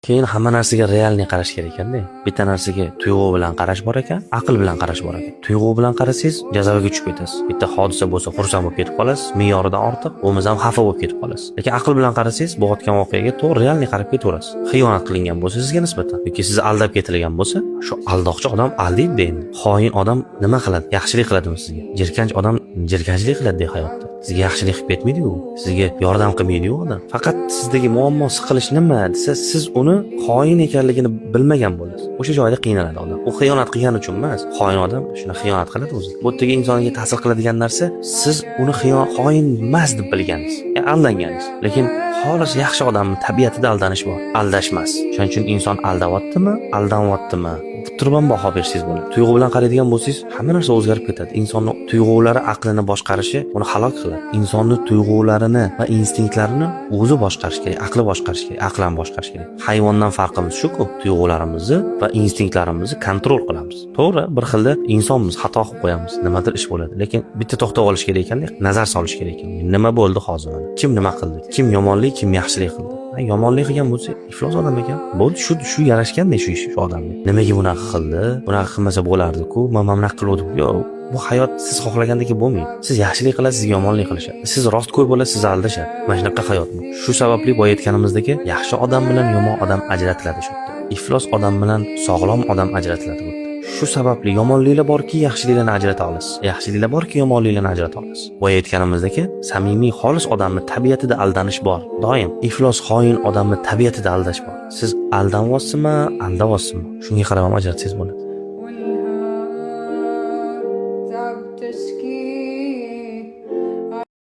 Keyin hamma narsaga realniy qarash kerak ekanda. Bitta narsaga tuyg'u bilan qarash bor ekan, aql bilan qarash bor ekan. Tuyg'u bilan qarasangiz jazavaga tushib ketasiz. Bitta hodisa bo'lsa xursand bo'lib ketib qolasiz, me'yoridan ortiq, o'miz ham xafa bo'lib ketib qolasiz. Lekin aql bilan qarasangiz, bo'layotgan voqeaga to'g'ri realniy qarab ketaverasiz. Xiyonat qilingan bo'lsa sizga nisbatan yoki sizni aldab ketilgan bo'lsa, shu aldoqchi odam aldaydi endi. Xoin odam nima qiladi? Yaxshilik qiladimi sizga? Jirkanch odam jirkanchlik qiladi hayotda. Sizga yaxshilik qilib ketmaydi-ku. Sizga yordam qilmaydi-ku odam. Faqat sizdagi muammo siqilish nima desa, siz uni xoin ekanligini bilmagan bo'lasiz. O'sha joyda qiynaladi odam. U xiyonat qilgani uchun emas. Xoin odam shuna xiyonat qiladi o'zi. Bu yerdagi insonga ta'sir qiladigan narsa, siz uni xoin emas deb bilganingiz. Aldanganingiz. Lekin xolis yaxshi odamning tabiatida aldanish bor. Aldash emas. Shuning uchun inson aldayaptimi, aldanyaptimi deb turib baho bersangiz bo'ladi. Tuyg'u bilan qaraydigan bo'lsangiz, hamma narsa o'zgarib ketadi. Insonning tuyg'ulari aqlini boshqarishi uni halok qiladi. Insonning tuyg'ularini va instinktlarini o'zi boshqarish kerak, aqli boshqarish kerak, aqlan boshqarish kerak. Hayvondan farqimiz shuku, tuyg'ularimizni va instinktlarimizni kontrol qilamiz. To'g'ri, bir xilda insonmiz, xato qilib qo'yamiz, nimadir ish bo'ladi. Lekin bitta to'xtab olish kerak ekanda, nazar solish kerak ekan. Nima bo'ldi hozir mana? Kim nima qildi? Kim yomonlik, kim yaxshilik qildi? Yomonlik qilgan bo'lsa, iflos odam ekan. Bo'ldi, shu yarashganda shu odamga. Nimaga bunaqa qildi? Bunaqa qilmasa bo'lardi-ku. Mana bunaqa qildim. Yo'q, bu hayot siz xohlagandek bo'lmaydi. Siz yaxshilik qilasiz, sizga yomonlik qilishadi. Siz rostgo'y bo'lasiz, sizni aldashadi. Mana shunaqa hayot bu. Shu sababli boya aytganimizdagi yaxshi odam bilan yomon odam ajratiladi shu yerda. Iflos odam bilan sog'lom odam ajratiladi bu yerda. Shu sababli yomonliklar borki, yaxshiliklarni ajrata olasiz. Yaxshiliklar borki, yomonliklarni ajrata olasiz. Boya aytganimizdagi samimiy, xolis odamning tabiatida aldanish bor. Doim iflos, xoin odamning tabiatida aldash bor. Siz aldanyapsizmi, aldanyapsizmi? Shunga qarab ajratsangiz bo'ladi.